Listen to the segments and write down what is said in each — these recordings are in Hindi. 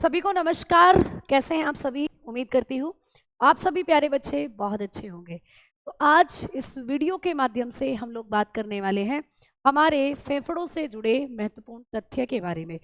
सभी को नमस्कार। कैसे हैं आप सभी? उम्मीद करती हूँ आप सभी प्यारे बच्चे बहुत अच्छे होंगे। तो आज इस वीडियो के माध्यम से हम लोग बात करने वाले हैं हमारे फेफड़ों से जुड़े महत्वपूर्ण तथ्य के बारे में,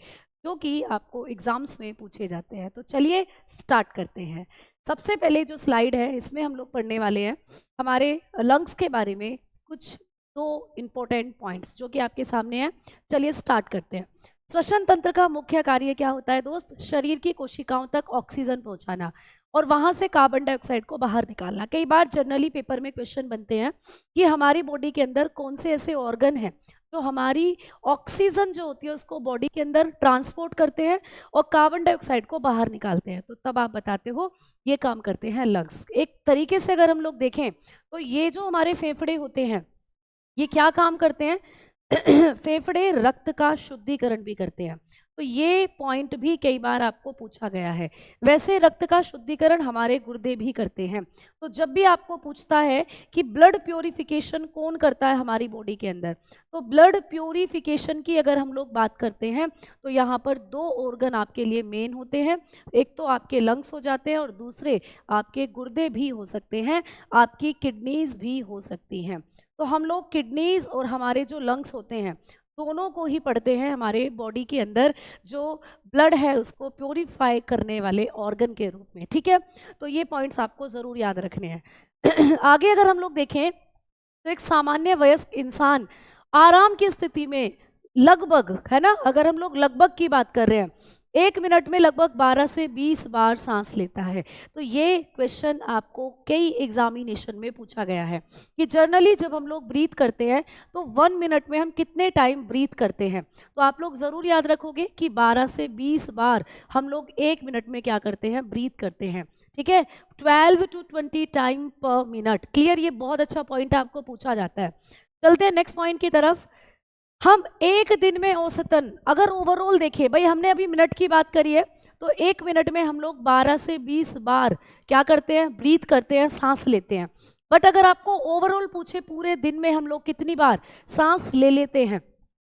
जो कि आपको एग्जाम्स में पूछे जाते हैं। तो चलिए स्टार्ट करते हैं। सबसे पहले जो स्लाइड है इसमें हम लोग पढ़ने वाले हैं हमारे लंग्स के बारे में कुछ दो इम्पोर्टेंट पॉइंट्स जो कि आपके सामने हैं। चलिए स्टार्ट करते हैं। श्वसन तंत्र का मुख्य कार्य क्या होता है दोस्त? शरीर की कोशिकाओं तक ऑक्सीजन पहुंचाना और वहां से कार्बन डाइऑक्साइड को बाहर निकालना। कई बार जनरली पेपर में क्वेश्चन बनते हैं कि हमारी बॉडी के अंदर कौन से ऐसे ऑर्गन हैं जो हमारी ऑक्सीजन जो होती है उसको बॉडी के अंदर ट्रांसपोर्ट करते हैं और कार्बन डाइऑक्साइड को बाहर निकालते हैं। तो तब आप बताते हो ये काम करते हैं लंग्स। एक तरीके से अगर हम लोग देखें तो ये जो हमारे फेफड़े होते हैं ये क्या काम करते हैं? फेफड़े रक्त का शुद्धिकरण भी करते हैं। तो ये पॉइंट भी कई बार आपको पूछा गया है। वैसे रक्त का शुद्धिकरण हमारे गुर्दे भी करते हैं। तो जब भी आपको पूछता है कि ब्लड प्योरिफिकेशन कौन करता है हमारी बॉडी के अंदर, तो ब्लड प्योरिफिकेशन की अगर हम लोग बात करते हैं तो यहाँ पर दो ऑर्गन आपके लिए मेन होते हैं। एक तो आपके लंग्स हो जाते हैं और दूसरे आपके गुर्दे भी हो सकते हैं, आपकी किडनीज भी हो सकती हैं। तो हम लोग किडनीज और हमारे जो लंग्स होते हैं दोनों को ही पढ़ते हैं हमारे बॉडी के अंदर जो ब्लड है उसको प्योरीफाई करने वाले ऑर्गन के रूप में। ठीक है, तो ये पॉइंट्स आपको ज़रूर याद रखने हैं। आगे अगर हम लोग देखें तो एक सामान्य वयस्क इंसान आराम की स्थिति में लगभग, है ना, अगर हम लोग लगभग की बात कर रहे हैं, 1 मिनट में लगभग 12 से 20 बार सांस लेता है। तो ये क्वेश्चन आपको कई एग्जामिनेशन में पूछा गया है कि जनरली जब हम लोग ब्रीथ करते हैं तो 1 मिनट में हम कितने टाइम ब्रीथ करते हैं। तो आप लोग ज़रूर याद रखोगे कि 12 से 20 बार हम लोग 1 मिनट में क्या करते हैं? ब्रीथ करते हैं। ठीक है, 12 to 20 टाइम पर मिनट। क्लियर? ये बहुत अच्छा पॉइंट आपको पूछा जाता है। चलते हैं नेक्स्ट पॉइंट की तरफ। हम एक दिन में औसतन अगर ओवरऑल देखें, भाई हमने अभी मिनट की बात करी है, तो 1 मिनट में हम लोग 12 से 20 बार क्या करते हैं? ब्रीथ करते हैं, सांस लेते हैं। बट अगर आपको ओवरऑल पूछे पूरे दिन में हम लोग कितनी बार सांस ले लेते हैं,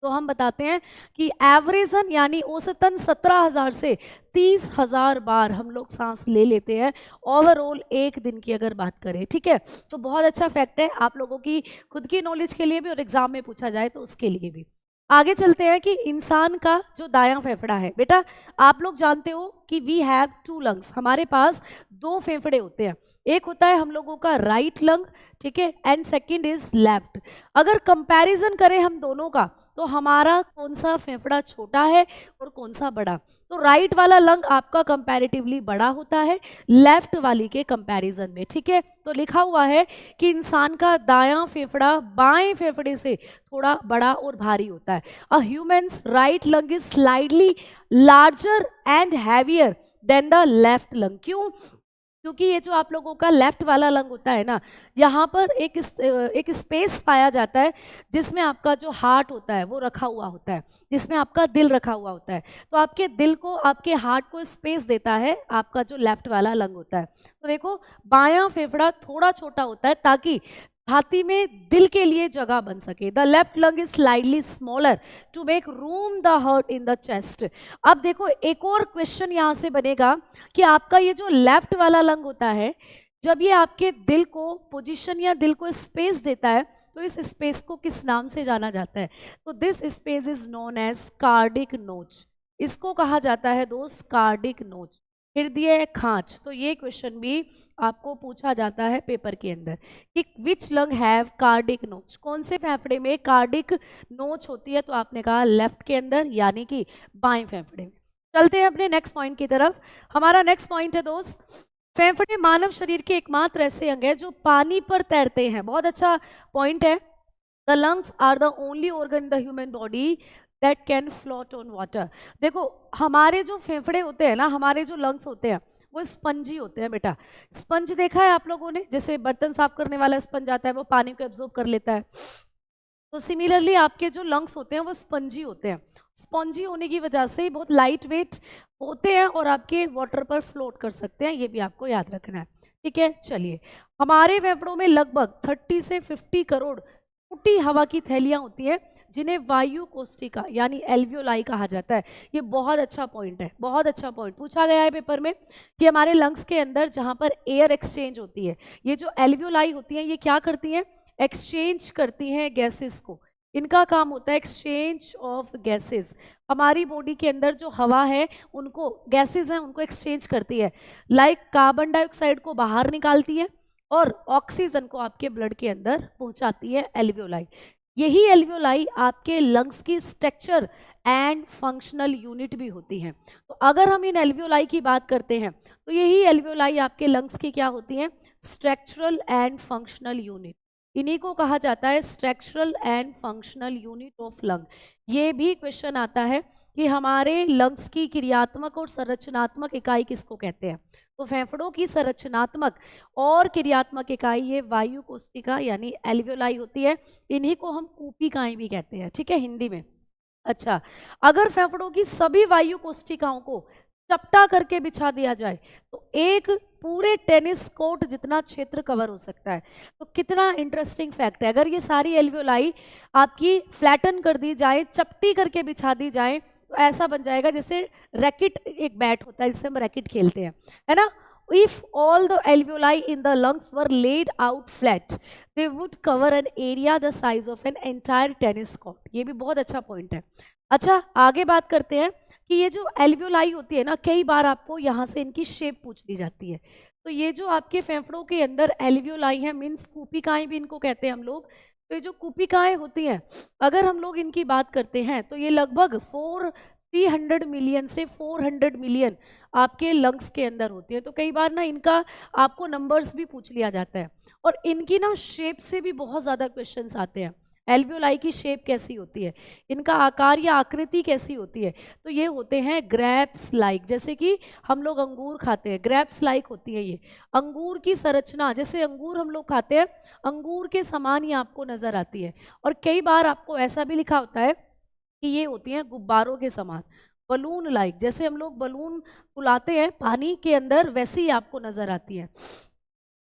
तो हम बताते हैं कि एवरेजन यानी औसतन 17,000 से 30,000 बार हम लोग सांस ले लेते हैं ओवरऑल एक दिन की अगर बात करें। ठीक है, तो बहुत अच्छा फैक्ट है आप लोगों की खुद की नॉलेज के लिए भी और एग्जाम में पूछा जाए तो उसके लिए भी। आगे चलते हैं कि इंसान का जो दायां फेफड़ा है, बेटा आप लोग जानते हो कि वी हैव 2 लंग्स, हमारे पास 2 फेफड़े होते हैं। एक होता है हम लोगों का राइट लंग, ठीक है, एंड सेकंड इज लेफ्ट। अगर कंपैरिजन करें हम दोनों का तो हमारा कौन सा फेफड़ा छोटा है और कौन सा बड़ा? तो राइट वाला लंग आपका कंपैरेटिवली बड़ा होता है लेफ्ट वाली के कंपैरिजन में। ठीक है, तो लिखा हुआ है कि इंसान का दायां फेफड़ा बाएं फेफड़े से थोड़ा बड़ा और भारी होता है। Uh humans right lung is slightly larger and heavier than the left lung. क्यों? क्योंकि ये जो आप लोगों का लेफ्ट वाला लंग होता है ना, यहाँ पर एक स्पेस पाया जाता है जिसमें आपका जो हार्ट होता है वो रखा हुआ होता है, जिसमें आपका दिल रखा हुआ होता है। तो आपके दिल को, आपके हार्ट को स्पेस देता है आपका जो लेफ्ट वाला लंग होता है। तो देखो बायां फेफड़ा थोड़ा छोटा होता है ताकि छाती में दिल के लिए जगह बन सके। The left lung is slightly smaller to make room the heart in the chest. अब देखो एक और क्वेश्चन यहाँ से बनेगा कि आपका ये जो लेफ्ट वाला लंग होता है, जब ये आपके दिल को पोजीशन या दिल को स्पेस देता है तो इस स्पेस को किस नाम से जाना जाता है? तो this space is known as cardiac notch. इसको कहा जाता है दोस्त कार्डिक नोच, हृदय खांच। तो ये क्वेश्चन भी आपको पूछा जाता है पेपर के अंदर कि विच लंग हैव कार्डिक नोच, कौन से फेफड़े में कार्डिक नोच होती है? तो आपने कहा लेफ्ट के अंदर, यानी कि बाएं फेफड़े में। चलते हैं अपने नेक्स्ट पॉइंट की तरफ। हमारा नेक्स्ट पॉइंट है दोस्त, फेफड़े मानव शरीर के एकमात्र ऐसे अंग है जो पानी पर तैरते हैं। बहुत अच्छा पॉइंट है। The lungs are the only organ in the human body that can float on water. देखो हमारे जो फेफड़े होते हैं ना, हमारे जो लंग्स होते हैं वो स्पंजी होते हैं। बेटा स्पंज देखा है आप लोगों ने? जैसे बर्तन साफ करने वाला स्पंज आता है, वो पानी को एब्जॉर्ब कर लेता है। तो सिमिलरली आपके जो लंग्स होते हैं वो स्पंजी होते हैं। स्पंजी होने की वजह से बहुत लाइट वेट होते हैं और आपके वाटर पर फ्लोट कर सकते हैं। ये भी आपको याद रखना है। ठीक है, चलिए हमारे फेफड़ों में लगभग 30 से 50 करोड़ फूटी हवा की थैलियां होती हैं जिन्हें वायु कोष्ठिका यानी एल्वियोलाई कहा जाता है। ये बहुत अच्छा पॉइंट है, बहुत अच्छा पॉइंट पूछा गया है पेपर में कि हमारे लंग्स के अंदर जहाँ पर एयर एक्सचेंज होती है, ये जो एल्वियोलाई होती हैं ये क्या करती हैं, एक्सचेंज करती हैं गैसेस को। इनका काम होता है एक्सचेंज ऑफ गैसेस। हमारी बॉडी के अंदर जो हवा है उनको, गैसेस हैं उनको एक्सचेंज करती है। लाइक कार्बन डाइऑक्साइड को बाहर निकालती है और ऑक्सीजन को आपके ब्लड के अंदर पहुंचाती है एल्वियोलाई। यही एल्वियोलाई आपके लंग्स की स्ट्रक्चर एंड फंक्शनल यूनिट भी होती हैं। तो अगर हम इन एल्वियोलाई की बात करते हैं तो यही एल्वियोलाई आपके लंग्स की क्या होती हैं, स्ट्रक्चरल एंड फंक्शनल यूनिट। इन्हीं को कहा जाता है structural and functional unit of lung. ये भी क्वेश्चन आता है कि हमारे लंग्स की क्रियात्मक और संरचनात्मक इकाई किसको कहते हैं। तो फेफड़ों की संरचनात्मक और क्रियात्मक इकाई ये वायु कोष्ठिका यानी एल्वियोलाई होती है। इन्हीं को हम कूपिकाएं भी कहते हैं, ठीक है, हिंदी में। अच्छा, अगर फेफड़ों की सभी वायु कोष्ठिकाओं को चपटा करके बिछा दिया जाए तो एक पूरे टेनिस कोर्ट जितना क्षेत्र कवर हो सकता है। तो कितना इंटरेस्टिंग फैक्ट है, अगर ये सारी एल्वियोलाई आपकी फ्लैटन कर दी जाए, चपटी करके बिछा दी जाए, तो ऐसा बन जाएगा जैसे रैकेट, एक बैट होता है जिससे हम रैकेट खेलते हैं, है ना। If all the alveoli in the lungs were laid out flat they would cover an area the size of an entire tennis court. ये भी बहुत अच्छा पॉइंट है। अच्छा, आगे बात करते हैं कि ये जो एल्वियोलाई होती है ना, कई बार आपको यहाँ से इनकी शेप पूछ ली जाती है। तो ये जो आपके फेफड़ों के अंदर एल्वियोलाई है, मीन्स कूपिकाएं भी इनको कहते हैं हम लोग। तो ये जो कूपिकाएं होती हैं, अगर हम लोग इनकी बात करते हैं तो ये लगभग 300 मिलियन से 400 मिलियन आपके लंग्स के अंदर होती है। तो कई बार ना इनका आपको नंबर्स भी पूछ लिया जाता है और इनकी ना शेप से भी बहुत ज़्यादा क्वेश्चंस आते हैं। एल्वियोलाई की शेप कैसी होती है, इनका आकार या आकृति कैसी होती है, तो ये होते हैं ग्रेप्स लाइक। जैसे कि हम लोग अंगूर खाते हैं, ग्रेप्स लाइक होती है ये। अंगूर की संरचना, जैसे अंगूर हम लोग खाते हैं, अंगूर के समान ही आपको नजर आती है। और कई बार आपको ऐसा भी लिखा होता है कि ये होती हैं गुब्बारों के समान, बलून लाइक। जैसे हम लोग बलून फुलाते हैं पानी के अंदर, वैसी ही आपको नजर आती है।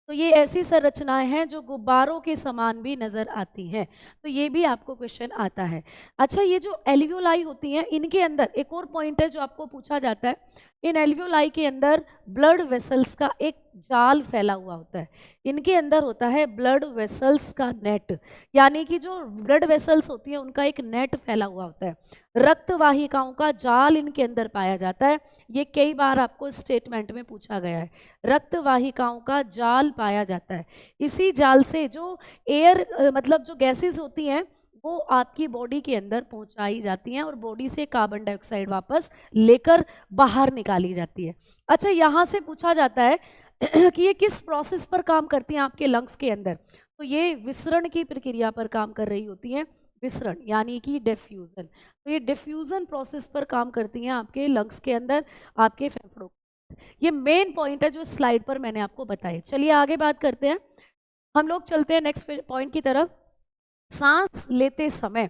तो ये ऐसी संरचनाएं हैं जो गुब्बारों के समान भी नजर आती हैं। तो ये भी आपको क्वेश्चन आता है। अच्छा, ये जो एल्वियोलाई होती हैं इनके अंदर एक और पॉइंट है जो आपको पूछा जाता है। इन एल्वियोलाई के अंदर ब्लड वेसल्स का एक जाल फैला हुआ होता है। इनके अंदर होता है ब्लड वेसल्स का नेट, यानी कि जो ब्लड वेसल्स होती हैं उनका एक नेट फैला हुआ होता है। रक्त वाहिकाओं का जाल इनके अंदर पाया जाता है। ये कई बार आपको स्टेटमेंट में पूछा गया है, रक्त वाहिकाओं का जाल पाया जाता है। इसी जाल से जो एयर मतलब जो गैसेस होती हैं वो आपकी बॉडी के अंदर पहुंचाई जाती हैं और बॉडी से कार्बन डाइऑक्साइड वापस लेकर बाहर निकाली जाती है। अच्छा, यहाँ से पूछा जाता है कि ये किस प्रोसेस पर काम करती हैं आपके लंग्स के अंदर। तो ये विसरण की प्रक्रिया पर काम कर रही होती हैं। विसरण यानी कि डिफ्यूजन। तो ये डिफ्यूजन प्रोसेस पर काम करती हैं आपके लंग्स के अंदर, आपके फेफड़ों। ये मेन पॉइंट है जो स्लाइड पर मैंने आपको बताया। चलिए आगे बात करते हैं, हम लोग चलते हैं नेक्स्ट पॉइंट की तरफ। सांस लेते समय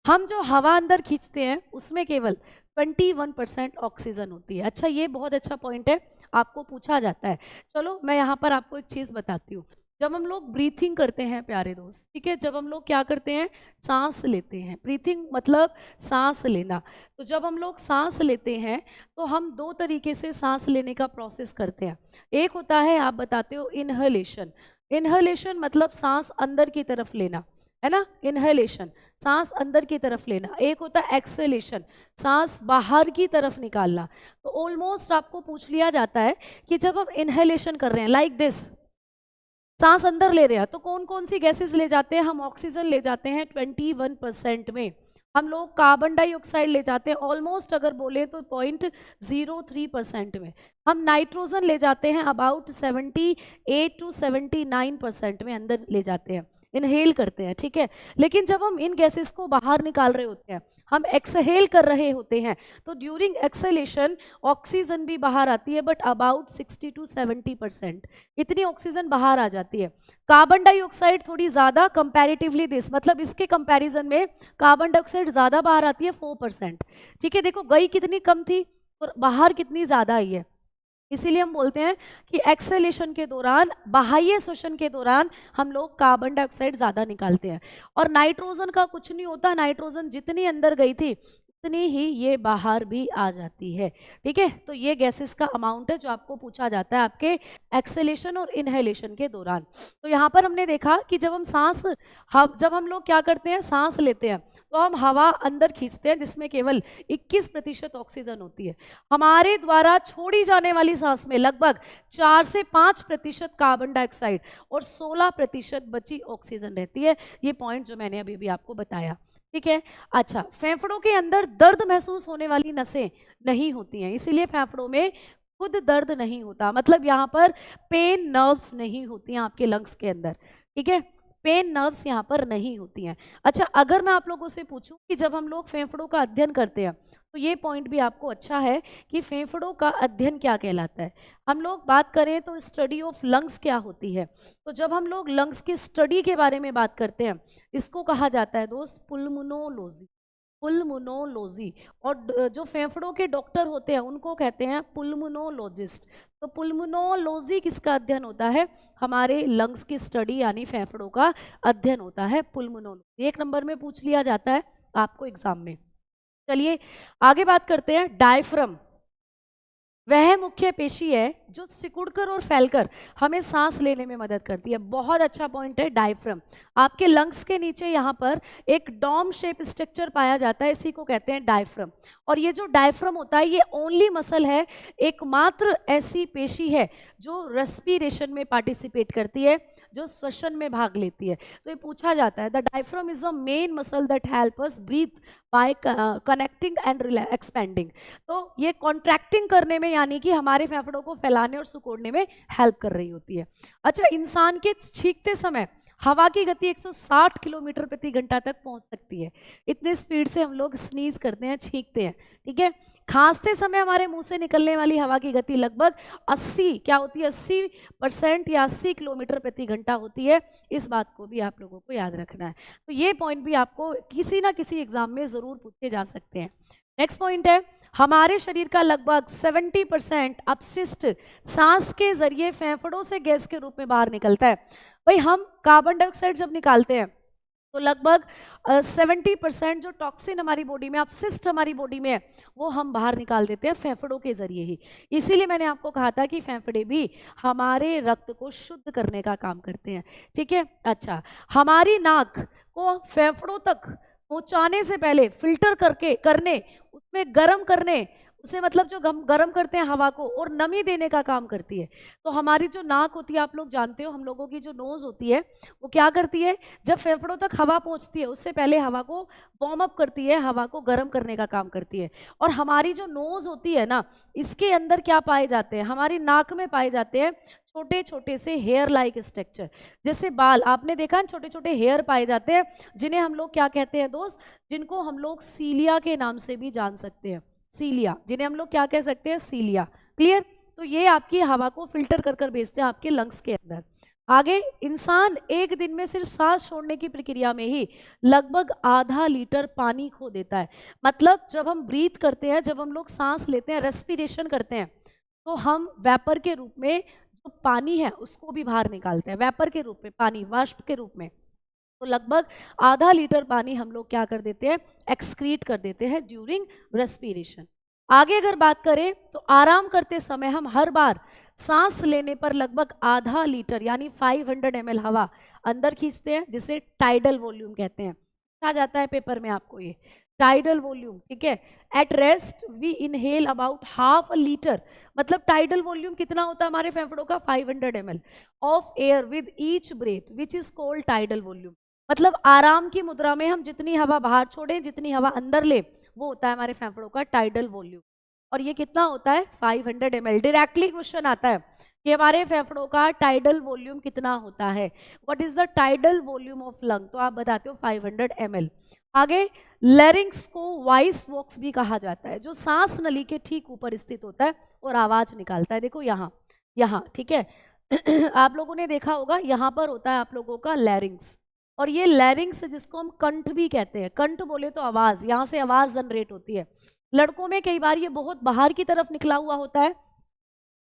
हम जो हवा अंदर खींचते हैं उसमें केवल 21% ऑक्सीजन होती है। अच्छा, ये बहुत अच्छा पॉइंट है, आपको पूछा जाता है। चलो मैं यहाँ पर आपको एक चीज़ बताती हूँ। जब हम लोग ब्रीथिंग करते हैं प्यारे दोस्त, ठीक है, जब हम लोग क्या करते हैं, सांस लेते हैं। ब्रीथिंग मतलब सांस लेना। तो जब हम लोग सांस लेते हैं तो हम दो तरीके से सांस लेने का प्रोसेस करते हैं। एक होता है, आप बताते हो, इनहेलेशन। इनहेलेशन मतलब सांस अंदर की तरफ लेना, है ना, इनहेलेशन, सांस अंदर की तरफ लेना। एक होता है एक्सेलेशन, सांस बाहर की तरफ निकालना। तो ऑलमोस्ट आपको पूछ लिया जाता है कि जब हम इनहेलेशन कर रहे हैं, लाइक दिस, सांस अंदर ले रहे हैं, तो कौन कौन सी गैसेस ले जाते हैं हम? ऑक्सीजन ले जाते हैं 21% में, हम लोग कार्बन डाइऑक्साइड ले जाते हैं ऑलमोस्ट अगर बोले तो 0.03% में, हम नाइट्रोजन ले जाते हैं अबाउट 78 to 79% में अंदर ले जाते हैं, इनहेल करते हैं, ठीक है। लेकिन जब हम इन गैसेस को बाहर निकाल रहे होते हैं, हम एक्सहेल कर रहे होते हैं, तो ड्यूरिंग एक्सहेलेशन ऑक्सीजन भी बाहर आती है, बट अबाउट 60 to 70% इतनी ऑक्सीजन बाहर आ जाती है। कार्बन डाइऑक्साइड थोड़ी ज़्यादा कंपैरेटिवली दिस, मतलब इसके कंपैरिजन में कार्बन डाइऑक्साइड ज़्यादा बाहर आती है 4%, ठीक है। देखो गई कितनी कम थी और बाहर कितनी ज़्यादा आई है। इसीलिए हम बोलते हैं कि एक्सेलेशन के दौरान, बाह्य श्वसन के दौरान हम लोग कार्बन डाइऑक्साइड ज़्यादा निकालते हैं। और नाइट्रोजन का कुछ नहीं होता, नाइट्रोजन जितनी अंदर गई थी उतनी ही ये बाहर भी आ जाती है। ठीक है, तो ये गैसेस का अमाउंट है जो आपको पूछा जाता है आपके एक्सेलेशन और इनहेलेशन के दौरान। तो यहाँ पर हमने देखा कि जब हम लोग क्या करते हैं, सांस लेते हैं तो हम हवा अंदर खींचते हैं जिसमें केवल 21% ऑक्सीजन होती है। हमारे द्वारा छोड़ी जाने वाली सांस में लगभग 4 से 5% कार्बन डाइऑक्साइड और 16% बची ऑक्सीजन रहती है। ये पॉइंट जो मैंने अभी भी आपको बताया। ठीक है, अच्छा, फेफड़ों के अंदर दर्द महसूस होने वाली नसें नहीं होती हैं, इसीलिए फेफड़ों में खुद दर्द नहीं होता, मतलब यहाँ पर पेन नर्व्स नहीं होती हैं आपके लंग्स के अंदर। ठीक है, पेन नर्व्स यहाँ पर नहीं होती हैं। अच्छा, अगर मैं आप लोगों से पूछूं कि जब हम लोग फेफड़ों का अध्ययन करते हैं तो ये पॉइंट भी आपको अच्छा है कि फेफड़ों का अध्ययन क्या कहलाता है। हम लोग बात करें तो स्टडी ऑफ लंग्स क्या होती है, तो जब हम लोग लंग्स की स्टडी के बारे में बात करते हैं इसको कहा जाता है दोस्त पुल्मोनोलॉजी। पुल्मोनोलॉजी, और जो फेफड़ों के डॉक्टर होते हैं उनको कहते हैं पुल्मोनोलॉजिस्ट। तो पुल्मोनोलॉजी किसका अध्ययन होता है, हमारे लंग्स की स्टडी यानी फेफड़ों का अध्ययन होता है पुल्मोनोलॉजी। 1 नंबर में पूछ लिया जाता है आपको एग्जाम में। चलिए आगे बात करते हैं। डायफ्राम वह मुख्य पेशी है जो सिकुड़कर और फैलकर हमें सांस लेने में मदद करती है। बहुत अच्छा पॉइंट है डायफ्राम। आपके लंग्स के नीचे यहाँ पर एक डॉम शेप स्ट्रक्चर पाया जाता है, इसी को कहते हैं डायफ्राम। और ये जो डायफ्राम होता है ये ओनली मसल है, एकमात्र ऐसी पेशी है जो रेस्पिरेशन में पार्टिसिपेट करती है, जो श्वसन में भाग लेती है। तो ये पूछा जाता है the diaphragm is the main muscle that help us breathe by connecting and expanding. तो ये कॉन्ट्रैक्टिंग करने में यानी कि हमारे फेफड़ों को फैलाने और सिकुड़ने में हेल्प कर रही होती है। अच्छा, इंसान के छींकते समय हवा की गति 160 किलोमीटर प्रति घंटा तक पहुंच सकती है। इतनी स्पीड से हम लोग स्नीज करते हैं, छींकते हैं। ठीक है, खांसते समय हमारे मुंह से निकलने वाली हवा की गति लगभग 80 क्या होती है 80% या 80 किलोमीटर प्रति घंटा होती है। इस बात को भी आप लोगों को याद रखना है। तो ये पॉइंट भी आपको किसी ना किसी एग्जाम में जरूर पूछे जा सकते हैं। नेक्स्ट पॉइंट है, हमारे शरीर का लगभग 70% अपशिष्ट सांस के जरिए फेफड़ों से गैस के रूप में बाहर निकलता है। भाई, हम कार्बन डाइऑक्साइड जब निकालते हैं तो लगभग 70% जो टॉक्सिन हमारी बॉडी में, अपशिष्ट हमारी बॉडी में है, वो हम बाहर निकाल देते हैं फेफड़ों के जरिए ही। इसीलिए मैंने आपको कहा था कि फेफड़े भी हमारे रक्त को शुद्ध करने का काम करते हैं। ठीक है, अच्छा, हमारी नाक को फेफड़ों तक पहुंचाने से पहले फिल्टर करने, उसमें गर्म करने, उसे मतलब जो गर्म करते हैं हवा को, और नमी देने का काम करती है। तो हमारी जो नाक होती है, आप लोग जानते हो, हम लोगों की जो नोज होती है वो क्या करती है, जब फेफड़ों तक हवा पहुंचती है उससे पहले हवा को वार्म अप करती है, हवा को गर्म करने का काम करती है। और हमारी जो नोज होती है ना, इसके अंदर क्या पाए जाते हैं, हमारी नाक में पाए जाते हैं छोटे छोटे से हेयर लाइक स्ट्रक्चर, जैसे बाल। आपने देखा छोटे छोटे हेयर पाए जाते हैं, जिन्हें हम लोग क्या कहते हैं दोस्त, जिनको हम लोग सीलिया के नाम से भी जान सकते हैं। सीलिया, जिन्हें हम लोग क्या कह सकते हैं, सीलिया। क्लियर? तो ये आपकी हवा को फिल्टर कर भेजते हैं आपके लंग्स के अंदर। आगे, इंसान एक दिन में सिर्फ सांस छोड़ने की प्रक्रिया में ही लगभग आधा लीटर पानी खो देता है। मतलब जब हम ब्रीथ करते हैं, जब हम लोग सांस लेते हैं, रेस्पिरेशन करते हैं, तो हम वेपर के रूप में जो पानी है उसको भी बाहर निकालते हैं, वेपर के रूप में, पानी वाष्प के रूप में। तो लगभग आधा लीटर पानी हम लोग क्या कर देते हैं, एक्सक्रीट कर देते हैं ड्यूरिंग रेस्पिरेशन। आगे अगर बात करें तो आराम करते समय हम हर बार सांस लेने पर लगभग आधा लीटर यानी 500 ml हवा अंदर खींचते हैं, जिसे टाइडल वॉल्यूम कहते हैं। कहा जाता है पेपर में आपको ये टाइडल वॉल्यूम। ठीक है, at rest we inhale about half a litre, मतलब टाइडल वॉल्यूम कितना होता है हमारे फेफड़ों का, 500 ml of air with each breath which is called tidal volume. मतलब आराम की मुद्रा में हम जितनी हवा बाहर छोड़ें, जितनी हवा अंदर ले, वो होता है हमारे फेफड़ों का टाइडल वॉल्यूम। और ये कितना होता है, 500 ml। डायरेक्टली क्वेश्चन आता है कि हमारे फेफड़ों का टाइडल वॉल्यूम कितना होता है, what is the tidal volume of lung, तो आप बताते हो 500 ml। आगे, लैरिंक्स को वॉइस बॉक्स भी कहा जाता है, जो सांस नली के ठीक ऊपर स्थित होता है और आवाज निकालता है। देखो यहाँ ठीक है आप लोगों ने देखा होगा, यहाँ पर होता है आप लोगों का लैरिंक्स, और ये लैरिंक्स जिसको हम कंठ भी कहते हैं, कंठ बोले तो आवाज, यहाँ से आवाज जनरेट होती है। लड़कों में कई बार ये बहुत बाहर की तरफ निकला हुआ होता है,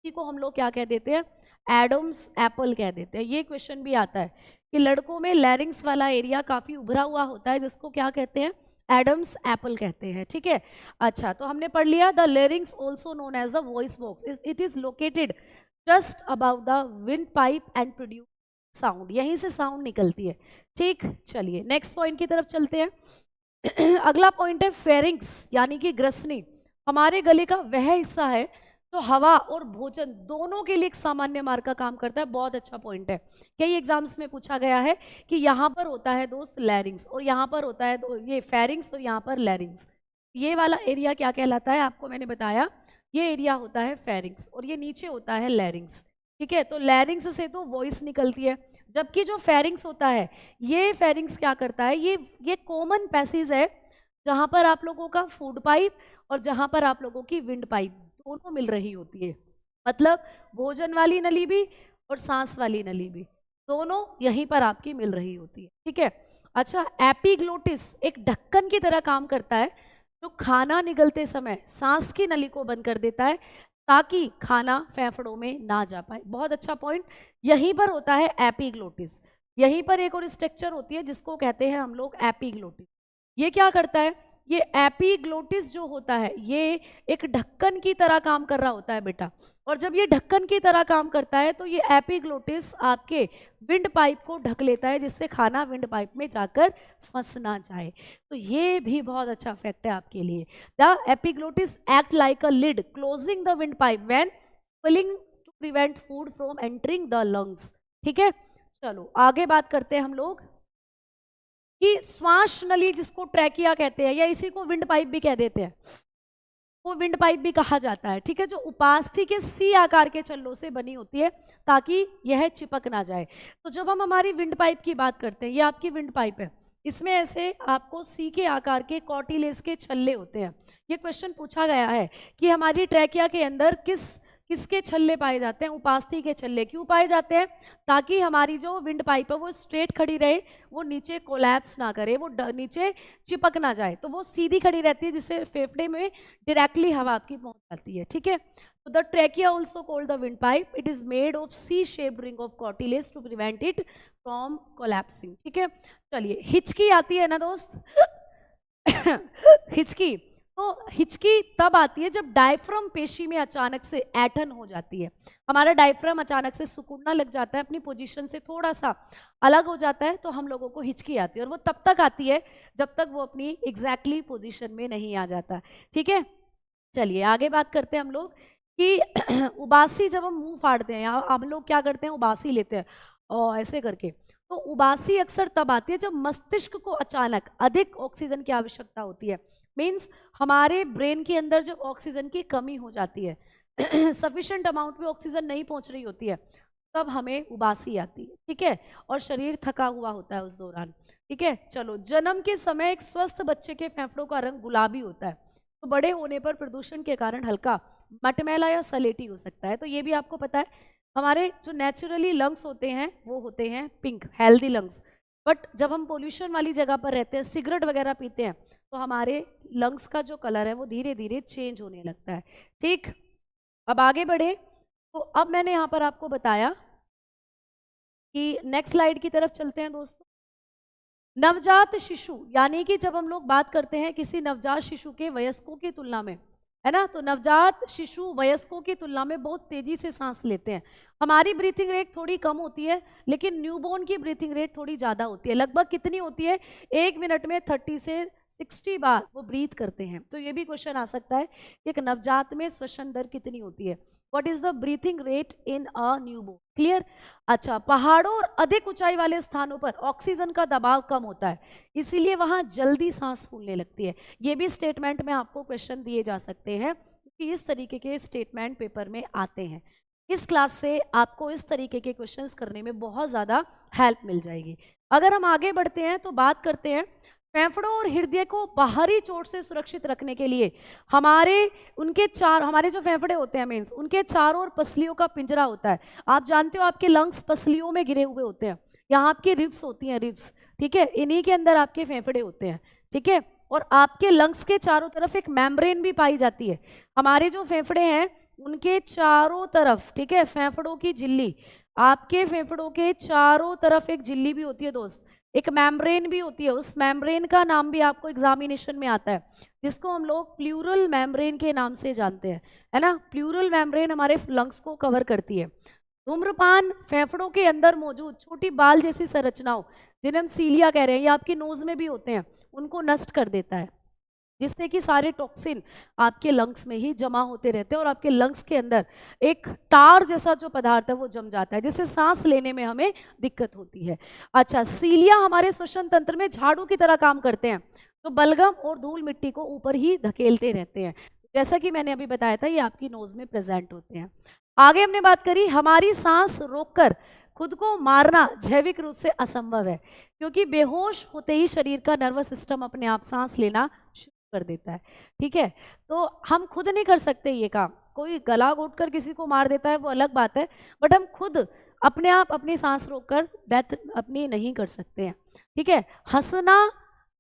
इसी को हम लोग क्या कह देते हैं, एडम्स एप्पल कह देते हैं। ये क्वेश्चन भी आता है कि लड़कों में लैरिंग्स वाला एरिया काफी उभरा हुआ होता है, जिसको क्या कहते हैं, एडम्स एप्पल कहते हैं। ठीक है, अच्छा तो हमने पढ़ लिया the larynx also known as the voice box, it is located just about the windpipe and produce sound, यहीं से साउंड निकलती है। ठीक, चलिए नेक्स्ट पॉइंट की तरफ चलते हैं। अगला पॉइंट है फेरिंग्स यानी कि ग्रसनी। हमारे गले का वह हिस्सा है जो हवा और भोजन दोनों के लिए एक सामान्य मार्ग का काम करता है। बहुत अच्छा पॉइंट है, कई एग्जाम्स में पूछा गया है कि यहाँ पर होता है दोस्त लैरिंग्स और यहाँ पर होता है ये फेरिंग्स और यहाँ पर लैरिंग्स। ये वाला एरिया क्या कहलाता है, आपको मैंने बताया, ये एरिया होता है फेरिंग्स और ये नीचे होता है लैरिंग्स। ठीक है, तो लैरिंग्स से तो वॉइस निकलती है, जबकि जो फेरिंग्स होता है, ये फेरिंग्स क्या करता है, ये कॉमन पैसेज है जहाँ पर आप लोगों का फूड पाइप और जहाँ पर आप लोगों की विंड पाइप दोनों मिल रही होती है। मतलब भोजन वाली नली भी और सांस वाली नली भी, दोनों यहीं पर आपकी मिल रही होती है। ठीक है, अच्छा एपिग्लोटिस एक ढक्कन की तरह काम करता है जो खाना निगलते समय सांस की नली को बंद कर देता है ताकि खाना फेफड़ों में ना जा पाए। बहुत अच्छा पॉइंट, यहीं पर होता है एपिग्लोटिस। यहीं पर एक और स्ट्रक्चर होती है जिसको कहते हैं हम लोग एपिग्लोटिस। ये क्या करता है, ये एपिग्लोटिस जो होता है ये एक ढक्कन की तरह काम कर रहा होता है बेटा, और जब ये ढक्कन की तरह काम करता है तो ये एपिग्लोटिस आपके विंड पाइप को ढक लेता है जिससे खाना विंड पाइप में जाकर फंस ना जाए। तो ये भी बहुत अच्छा फैक्ट है आपके लिए। The epiglottis act like a lid closing the windpipe when swallowing to prevent food from entering the lungs. ठीक है, चलो आगे बात करते हैं हम लोग कि श्वास नली जिसको ट्रैकिया कहते हैं या इसी को विंड पाइप भी कह देते हैं, वो विंड पाइप भी कहा जाता है। ठीक है, जो उपास्थि के सी आकार के छल्लों से बनी होती है ताकि यह चिपक ना जाए। तो जब हम हमारी विंड पाइप की बात करते हैं, ये आपकी विंड पाइप है, इसमें ऐसे आपको सी के आकार के कॉर्टिलेज के छल्ले होते हैं। ये क्वेश्चन पूछा गया है कि हमारी ट्रैकिया के अंदर किसके छल्ले पाए जाते हैं, उपास्थि के छल्ले। क्यों पाए जाते हैं, ताकि हमारी जो विंड पाइप है वो स्ट्रेट खड़ी रहे, वो नीचे कोलैप्स ना करे, वो नीचे चिपक ना जाए, तो वो सीधी खड़ी रहती है जिससे फेफड़े में डायरेक्टली हवा आपकी पहुंच जाती है। ठीक है, तो the trachea also called the windpipe, it is made of C shaped ring of cartilage to prevent it from collapsing. ठीक है, चलिए हिचकी आती है ना दोस्त। हिचकी, तो हिचकी तब आती है जब डायफ्राम पेशी में अचानक से ऐंठन हो जाती है। हमारा डायफ्राम अचानक से सिकुड़ना लग जाता है, अपनी पोजीशन से थोड़ा सा अलग हो जाता है, तो हम लोगों को हिचकी आती है, और वो तब तक आती है जब तक वो अपनी एग्जैक्टली पोजीशन में नहीं आ जाता। ठीक है, चलिए आगे बात करते हैं हम लोग कि उबासी जब हम मुंह फाड़ते हैं, या हम लोग क्या करते हैं, उबासी लेते हैं और ऐसे करके, तो उबासी अक्सर तब आती है जब मस्तिष्क को अचानक अधिक ऑक्सीजन की आवश्यकता होती है। मीन्स हमारे ब्रेन के अंदर जब ऑक्सीजन की कमी हो जाती है, सफिशिएंट अमाउंट में ऑक्सीजन नहीं पहुंच रही होती है, तब हमें उबासी आती है। ठीक है, और शरीर थका हुआ होता है उस दौरान। ठीक है, चलो जन्म के समय एक स्वस्थ बच्चे के फेफड़ों का रंग गुलाबी होता है, तो बड़े होने पर प्रदूषण के कारण हल्का मटमैला या सलेटी हो सकता है। तो ये भी आपको पता है, हमारे जो नेचुरली लंग्स होते हैं वो होते हैं पिंक, हेल्दी लंग्स, बट जब हम पोल्यूशन वाली जगह पर रहते हैं, सिगरेट वगैरह पीते हैं, तो हमारे लंग्स का जो कलर है वो धीरे धीरे चेंज होने लगता है। ठीक, अब आगे बढ़े, तो अब मैंने यहाँ पर आपको बताया कि नेक्स्ट स्लाइड की तरफ चलते हैं दोस्तों। नवजात शिशु, यानी कि जब हम लोग बात करते हैं किसी नवजात शिशु के वयस्कों की तुलना में, है ना, तो नवजात शिशु वयस्कों की तुलना में बहुत तेजी से सांस लेते हैं। हमारी ब्रीथिंग रेट थोड़ी कम होती है, लेकिन न्यूबॉर्न की ब्रीथिंग रेट थोड़ी ज़्यादा होती है। लगभग कितनी होती है, 1 मिनट में 30 से 60 बार वो ब्रीथ करते हैं। तो ये भी क्वेश्चन आ सकता है कि एक नवजात में श्वसन दर कितनी होती है, what is the breathing rate in a newborn. Clear. अच्छा, पहाड़ों और अधिक ऊंचाई वाले स्थानों पर ऑक्सीजन का दबाव कम होता है, इसीलिए वहां जल्दी सांस फूलने लगती है। ये भी स्टेटमेंट में आपको क्वेश्चन दिए जा सकते हैं, क्योंकि इस तरीके के स्टेटमेंट पेपर में आते हैं। इस क्लास से आपको इस तरीके के क्वेश्चंस करने में बहुत ज़्यादा हेल्प मिल जाएगी। अगर हम आगे बढ़ते हैं तो बात करते हैं फेफड़ों और हृदय को बाहरी चोट से सुरक्षित रखने के लिए हमारे जो फेफड़े होते हैं मीन्स उनके चारों ओर पसलियों का पिंजरा होता है। आप जानते हो आपके लंग्स पसलियों में गिरे हुए होते हैं, यहाँ आपकी रिब्स होती हैं, रिब्स, ठीक है, इन्हीं के अंदर आपके फेफड़े होते हैं। ठीक है, और आपके लंग्स के चारों तरफ एक मेम्ब्रेन भी पाई जाती है। हमारे जो फेफड़े हैं उनके चारों तरफ, ठीक है, फेफड़ों की झिल्ली, आपके फेफड़ों के चारों तरफ एक झिल्ली भी होती है दोस्त, एक मेम्ब्रेन भी होती है। उस मेम्ब्रेन का नाम भी आपको एग्जामिनेशन में आता है, जिसको हम लोग प्लूरल मेम्ब्रेन के नाम से जानते हैं, है ना। प्लूरल मेम्ब्रेन हमारे लंग्स को कवर करती है। धूम्रपान फेफड़ों के अंदर मौजूद छोटी बाल जैसी संरचनाओं, जिन्हें हम सीलिया कह रहे हैं, ये आपकी नोज में भी होते हैं, उनको नष्ट कर देता है, जिससे कि सारे टॉक्सिन आपके लंग्स में ही जमा होते रहते हैं और आपके लंग्स के अंदर एक तार जैसा जो पदार्थ है वो जम जाता है, जिससे सांस लेने में हमें दिक्कत होती है। अच्छा, सीलिया हमारे श्वसन तंत्र में झाड़ू की तरह काम करते हैं, तो बलगम और धूल मिट्टी को ऊपर ही धकेलते रहते हैं। जैसा कि मैंने अभी बताया था, ये आपकी नोज में प्रेजेंट होते हैं। आगे हमने बात करी, हमारी सांस रोककर खुद को मारना जैविक रूप से असंभव है, क्योंकि बेहोश होते ही शरीर का नर्वस सिस्टम अपने आप सांस लेना शुरू कर देता है, ठीक है। तो हम खुद नहीं कर सकते ये काम, कोई गला घोटकर किसी को मार देता है वो अलग बात है, बट हम खुद अपने आप अपनी सांस रोककर डेथ अपनी नहीं कर सकते हैं, ठीक है। हंसना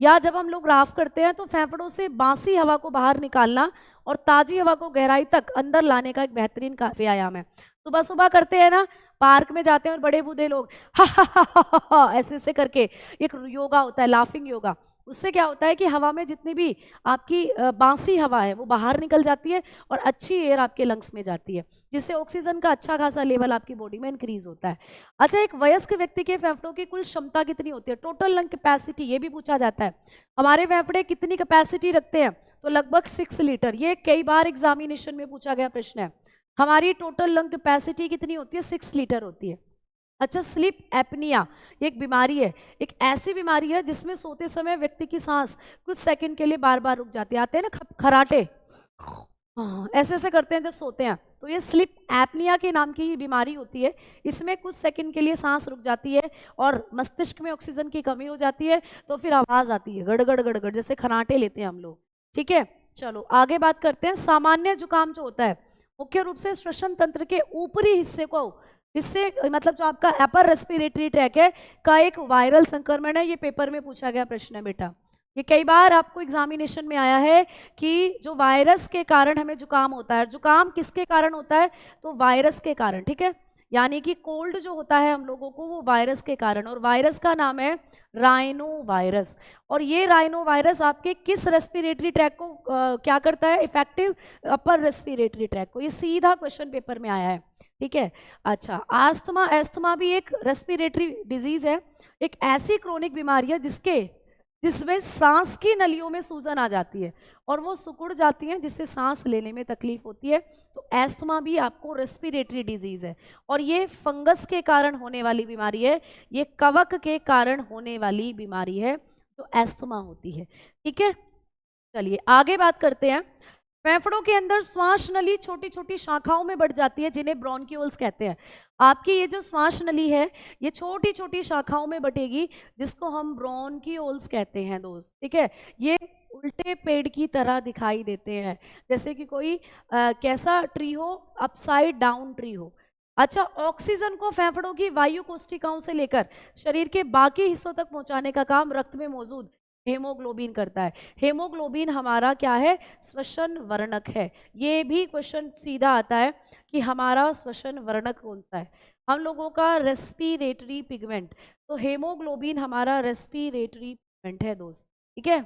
या जब हम लोग राफ करते हैं तो फेफड़ों से बासी हवा को बाहर निकालना और ताजी हवा को गहराई तक अंदर लाने का एक बेहतरीन व्यायाम है। सुबह सुबह करते हैं ना, पार्क में जाते हैं और बड़े बूढ़े लोग हा हा हा हा हा हा ऐसे ऐसे करके एक योगा होता है, लाफिंग योगा। उससे क्या होता है कि हवा में जितनी भी आपकी बांसी हवा है वो बाहर निकल जाती है और अच्छी एयर आपके लंग्स में जाती है, जिससे ऑक्सीजन का अच्छा खासा लेवल आपकी बॉडी में इंक्रीज होता है। अच्छा, एक वयस्क व्यक्ति के फेफड़ों की कुल क्षमता कितनी होती है, टोटल लंग कैपेसिटी, ये भी पूछा जाता है। हमारे फेफड़े कितनी कैपेसिटी रखते हैं, तो लगभग 6 लीटर। ये कई बार एग्जामिनेशन में पूछा गया प्रश्न है। हमारी टोटल लंग कैपेसिटी कितनी होती है, 6 लीटर होती है। अच्छा, स्लीप एपनिया एक बीमारी है, एक ऐसी बीमारी है जिसमें सोते समय व्यक्ति की सांस कुछ सेकंड के लिए बार बार रुक जाती है। आते हैं ना खराटे, हाँ, ऐसे ऐसे करते हैं जब सोते हैं, तो ये स्लीप एपनिया के नाम की ही बीमारी होती है। इसमें कुछ सेकंड के लिए सांस रुक जाती है और मस्तिष्क में ऑक्सीजन की कमी हो जाती है, तो फिर आवाज आती है गड़गड़ गड़गड़, जैसे खराटे लेते हैं हम लोग, ठीक है। चलो आगे बात करते हैं। सामान्य जुकाम जो होता है मुख्य रूप से श्वसन तंत्र के ऊपरी हिस्से को, इससे मतलब जो आपका अपर रेस्पिरेटरी ट्रैक है का एक वायरल संक्रमण है। ये पेपर में पूछा गया प्रश्न है बेटा, ये कई बार आपको एग्जामिनेशन में आया है कि जो वायरस के कारण हमें जुकाम होता है। जुकाम किसके कारण होता है, तो वायरस के कारण, ठीक है। यानी कि कोल्ड जो होता है हम लोगों को वो वायरस के कारण, और वायरस का नाम है राइनो वायरस। और ये राइनो वायरस आपके किस रेस्पिरेटरी ट्रैक को क्या करता है, इफेक्टिव अपर रेस्पिरेटरी ट्रैक को। ये सीधा क्वेश्चन पेपर में आया है, ठीक है। अच्छा, आस्थमा, एस्थमा भी एक रेस्पिरेटरी डिजीज है, एक ऐसी क्रोनिक बीमारी है जिसमें सांस की नलियों में सूजन आ जाती है और वो सिकुड़ जाती हैं, जिससे सांस लेने में तकलीफ होती है। तो एस्थमा भी आपको रेस्पिरेटरी डिजीज है और ये फंगस के कारण होने वाली बीमारी है, ये कवक के कारण होने वाली बीमारी है जो एस्थमा होती है, ठीक है। चलिए आगे बात करते हैं। फेफड़ों के अंदर श्वास नली छोटी छोटी शाखाओं में बढ़ जाती है, जिन्हें ब्रोंक्यूल्स कहते हैं। आपकी ये जो श्वास नली है ये छोटी छोटी शाखाओं में बटेगी, जिसको हम ब्रोंक्यूल्स कहते हैं दोस्त, ठीक है। ये उल्टे पेड़ की तरह दिखाई देते हैं, जैसे कि कोई कैसा ट्री हो, अपसाइड डाउन ट्री हो। अच्छा, ऑक्सीजन को फेफड़ों की वायु कोशिकाओं से लेकर शरीर के बाकी हिस्सों तक पहुंचाने का काम रक्त में मौजूद हेमोग्लोबिन करता है। हेमोग्लोबिन हमारा क्या है, श्वसन वर्णक है। ये भी क्वेश्चन सीधा आता है कि हमारा श्वसन वर्णक कौन सा है, हम लोगों का रेस्पिरेटरी पिगमेंट। तो हेमोग्लोबिन हमारा रेस्पिरेटरी पिगमेंट है दोस्त, ठीक है।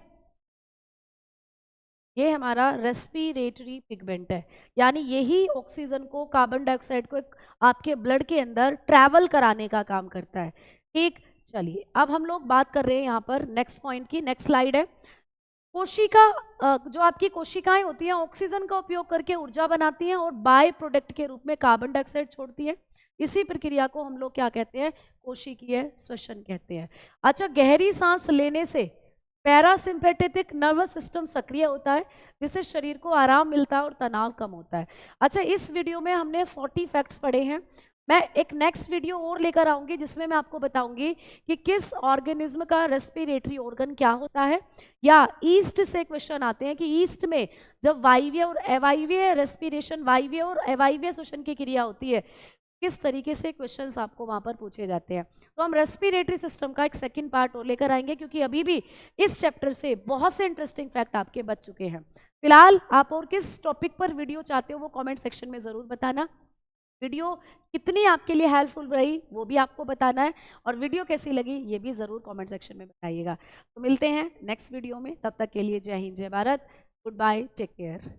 ये हमारा रेस्पिरेटरी पिगमेंट है, यानी यही ऑक्सीजन को, कार्बन डाइऑक्साइड को आपके ब्लड के अंदर ट्रैवल कराने का काम करता है, ठीक। चलिए अब हम लोग बात कर रहे हैं यहाँ पर नेक्स्ट पॉइंट की। नेक्स्ट स्लाइड है। कोशिका, जो आपकी कोशिकाएं होती हैं ऑक्सीजन का उपयोग करके ऊर्जा बनाती हैं और बाय प्रोडक्ट के रूप में कार्बन डाइऑक्साइड छोड़ती हैं। इसी प्रक्रिया को हम लोग क्या कहते हैं, कोशिकीय श्वसन कहते हैं। अच्छा, गहरी सांस लेने से पैरासिम्पेथेटिक नर्वस सिस्टम सक्रिय होता है, जिससे शरीर को आराम मिलता है और तनाव कम होता है। अच्छा, इस वीडियो में हमने 40 फैक्ट्स पढ़े हैं। मैं एक नेक्स्ट वीडियो और लेकर आऊंगी जिसमें मैं आपको बताऊंगी कि किस ऑर्गेनिज्म का रेस्पिरेटरी ऑर्गन क्या होता है। या ईस्ट से क्वेश्चन आते हैं कि ईस्ट में जब वायवीय और अवायवीय रेस्पिरेशन, वायवीय और अवायवीय श्वसन की क्रिया होती है, किस तरीके से क्वेश्चंस आपको वहाँ पर पूछे जाते हैं। तो हम रेस्पिरेटरी सिस्टम का एक सेकंड पार्ट और लेकर आएंगे, क्योंकि अभी भी इस चैप्टर से बहुत से इंटरेस्टिंग फैक्ट आपके बच चुके हैं। फिलहाल आप और किस टॉपिक पर वीडियो चाहते हो वो कमेंट सेक्शन में ज़रूर बताना। वीडियो कितनी आपके लिए हेल्पफुल रही वो भी आपको बताना है, और वीडियो कैसी लगी ये भी ज़रूर कमेंट सेक्शन में बताइएगा। तो मिलते हैं नेक्स्ट वीडियो में, तब तक के लिए जय हिंद, जय Bharat, goodbye, take care.